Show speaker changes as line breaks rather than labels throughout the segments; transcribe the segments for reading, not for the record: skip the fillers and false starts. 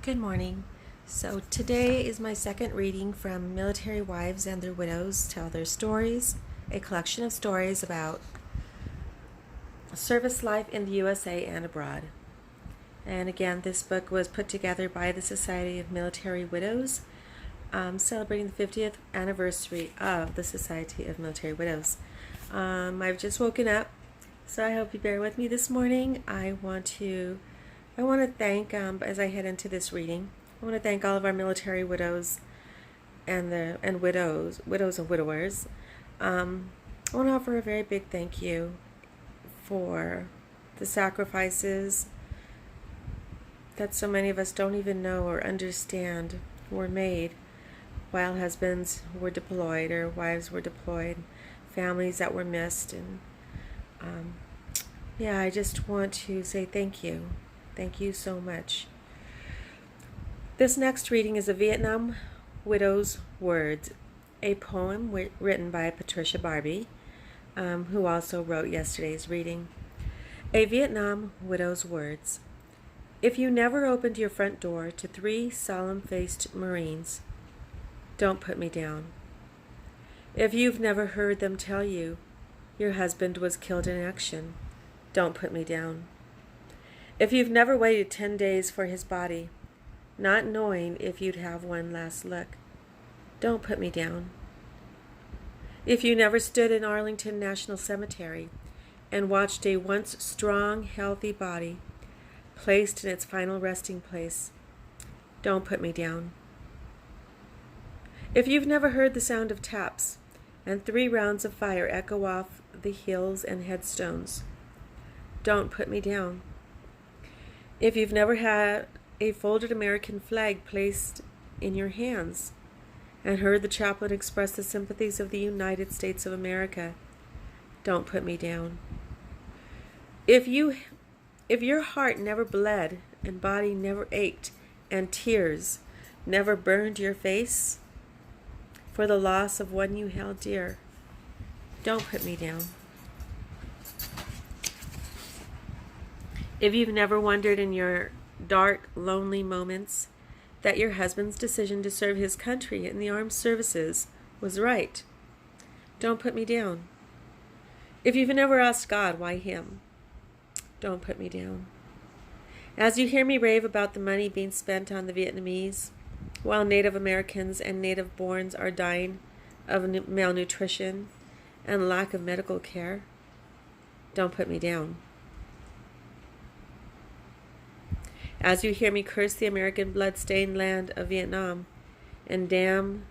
Good morning. So today is my second reading from Military Wives and Their Widows Tell Their Stories, a collection of stories about service life in the USA and abroad. And again, this book was put together by the Society of Military Widows, celebrating the 50th anniversary of the Society of Military Widows. I've just woken up, so I hope you bear with me this morning. I want to thank, as I head into this reading, I want to thank all of our military widows and widows and widowers. I want to offer a very big thank you for the sacrifices that so many of us don't even know or understand were made while husbands were deployed or wives were deployed, families that were missed. And I just want to say thank you. Thank you so much. This next reading is a Vietnam Widow's Words, a poem written by Patricia Barbie, who also wrote yesterday's reading. A Vietnam Widow's Words. If you never opened your front door to 3 solemn-faced Marines, don't put me down. If you've never heard them tell you your husband was killed in action, don't put me down. If you've never waited 10 days for his body, not knowing if you'd have one last look, don't put me down. If you never stood in Arlington National Cemetery and watched a once strong, healthy body placed in its final resting place, don't put me down. If you've never heard the sound of taps and 3 rounds of fire echo off the hills and headstones, don't put me down. If you've never had a folded American flag placed in your hands and heard the chaplain express the sympathies of the United States of America, don't put me down. If your heart never bled and body never ached and tears never burned your face for the loss of one you held dear, don't put me down. If you've never wondered in your dark, lonely moments that your husband's decision to serve his country in the armed services was right, don't put me down. If you've never asked God why him, don't put me down. As you hear me rave about the money being spent on the Vietnamese, while Native Americans and native-borns are dying of malnutrition and lack of medical care, don't put me down. As you hear me curse the American blood-stained land of Vietnam and damn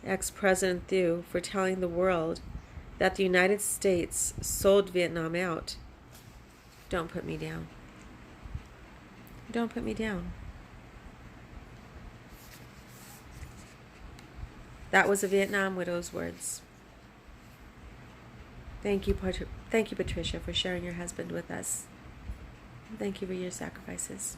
ex-President Thieu for telling the world that the United States sold Vietnam out, don't put me down. Don't put me down. That was a Vietnam widow's words. Thank you, Patricia, for sharing your husband with us. Thank you for your sacrifices.